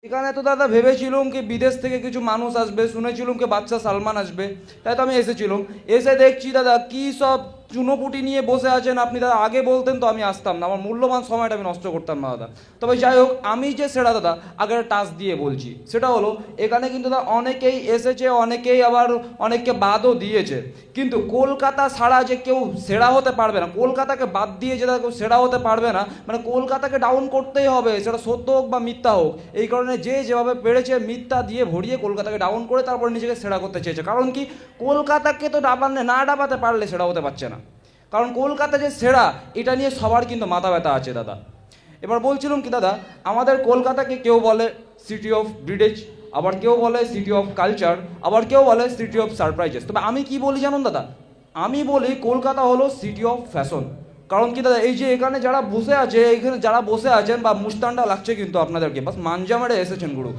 এখানে তো দাদা ভেবেছিলাম কি বিদেশ থেকে কিছু মানুষ আসবে, শুনেছিলাম কি বাচ্চা সালমান আসবে, তাই তো আমি এসেছিলাম। এসে দেখছি দাদা কি সব চুনোপুটি নিয়ে বসে আছেন আপনি। দাদা আগে বলতেন তো আমি আসতাম না, আমার মূল্যবান সময়টা আমি নষ্ট করতাম না দাদা। তবে যাই হোক, আমি যে সেটা দাদা আগে টাচ দিয়ে বলছি সেটা হলো, এখানে কিন্তু দাদা অনেকেই এসেছে, অনেকেই আবার অনেককে বাদও দিয়েছে। কিন্তু কলকাতা ছাড়া যে কেউ সেরা হতে পারবে না, কলকাতাকে বাদ দিয়ে যে কেউ সেরা হতে পারবে না, মানে কলকাতাকে ডাউন করতেই হবে, সেটা সত্য হোক বা মিথ্যা হোক। এই কারণে যে যেভাবে পেরেছে মিথ্যা দিয়ে ভরিয়ে কলকাতাকে ডাউন করে তারপর নিজেকে সেরা করতে চেয়েছে। কারণ কি, কলকাতাকে তো না ডাবাতে পারলে সেরা হতে পারছে না। কারণ কলকাতা যে সেরা এটা নিয়ে সবার কিন্তু মাথা ব্যথা আছে দাদা। এবার বলছিলাম কি দাদা, আমাদের কলকাতাকে কেউ বলে সিটি অফ ব্রিডেজ, আবার কেউ বলে সিটি অফ কালচার, আবার কেউ বলে সিটি অফ সারপ্রাইজেস। তবে আমি কি বলি জানুন দাদা, আমি বলি কলকাতা হলো সিটি অফ ফ্যাশন। কারণ কি দাদা, এই যে এখানে যারা বসে আছে, এখানে যারা বসে আছেন বা মুস্তানটা লাগছে কিন্তু আপনাদেরকে, বাস মাঞ্জা মেরে এসেছেন গুরু।